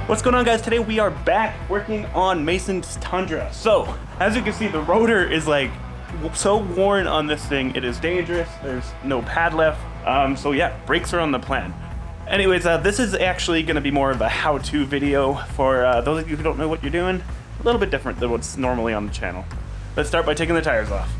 What's going on, guys? Today we are back working on Mason's Tundra. So, as you can see, the rotor is like so worn on this thing, it is dangerous. There's no pad left. So yeah, brakes are on the plan. Anyways, this is actually going to be more of a how-to video for those of you who don't know what you're doing. A little bit different than what's normally on the channel. Let's start by taking the tires off.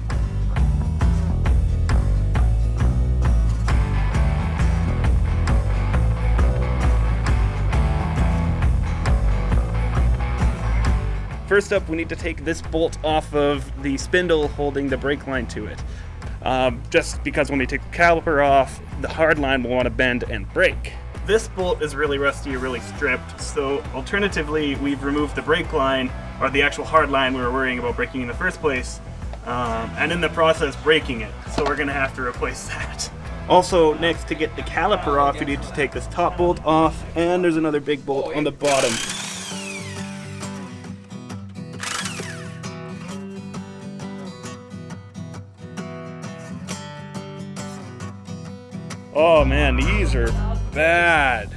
First up, we need to take this bolt off of the spindle holding the brake line to it. Just because when we take the caliper off, the hard line will want to bend and break. This bolt is really rusty, really stripped, so alternatively, we've removed the brake line, or the actual hard line we were worrying about breaking in the first place, and in the process breaking it, so we're going to have to replace that. Also, next, to get the caliper off, you need to take this top bolt off, and there's another big bolt on the bottom. Oh man, these are bad.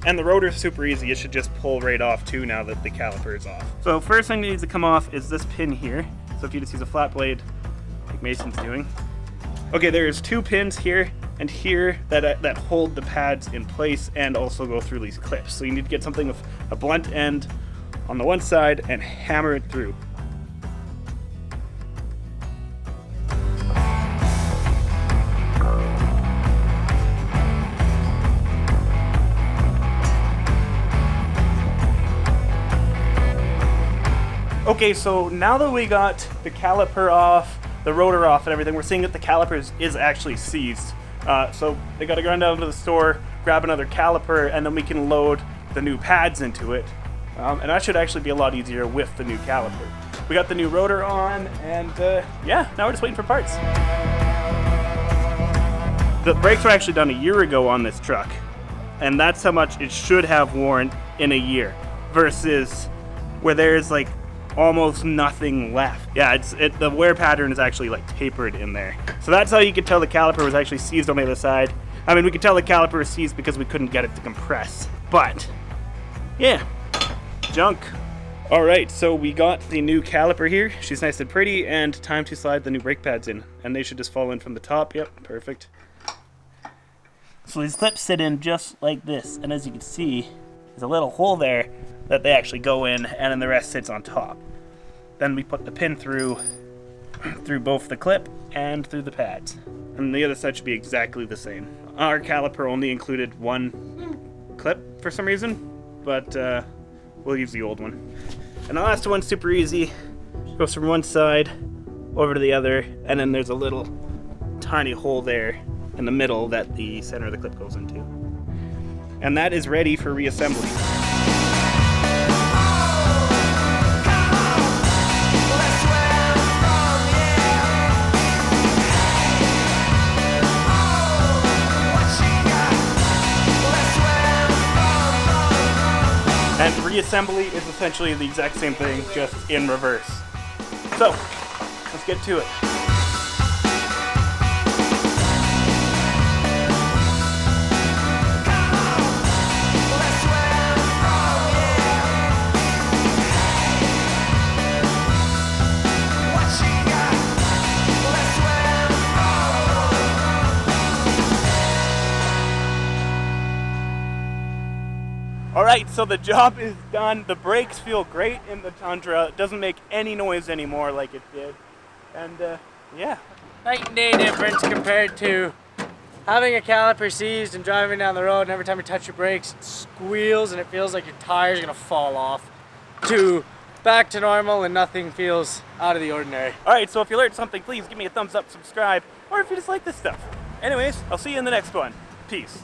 And the rotor's super easy. It should just pull right off too now that the caliper is off. So first thing that needs to come off is this pin here. So if you just use a flat blade, like Mason's doing. Okay, there's two pins here and here that hold the pads in place and also go through these clips. So you need to get something with a blunt end on the one side and hammer it through. Okay, so now that we got the caliper off, the rotor off and everything, we're seeing that the caliper is actually seized. So they gotta run down to the store, grab another caliper, and then we can load the new pads into it. And that should actually be a lot easier with the new caliper. We got the new rotor on, and yeah, now we're just waiting for parts. The brakes were actually done a year ago on this truck, and that's how much it should have worn in a year, versus where there's like almost nothing left. Yeah, the wear pattern is actually like tapered in there. So that's how you could tell the caliper was actually seized on the other side. I mean, we could tell the caliper was seized because we couldn't get it to compress. But yeah, junk. All right, so we got the new caliper here. She's nice and pretty, and time to slide the new brake pads in. And they should just fall in from the top. Yep, perfect. So these clips sit in just like this, and as you can see, there's a little hole there that they actually go in, and then the rest sits on top. Then we put the pin through both the clip and through the pads. And the other side should be exactly the same. Our caliper only included one clip for some reason, but we'll use the old one. And the last one's super easy. Goes from one side over to the other, and then there's a little tiny hole there in the middle that the center of the clip goes into. And that is ready for reassembly. And reassembly is essentially the exact same thing, just in reverse. So, let's get to it. Alright, so the job is done. The brakes feel great in the Tundra. It doesn't make any noise anymore like it did. And yeah. Night and day difference compared to having a caliper seized and driving down the road, and every time you touch your brakes it squeals and it feels like your tire's gonna fall off, to back to normal and nothing feels out of the ordinary. Alright, so if you learned something, please give me a thumbs up, subscribe, or if you just like this stuff. Anyways, I'll see you in the next one. Peace.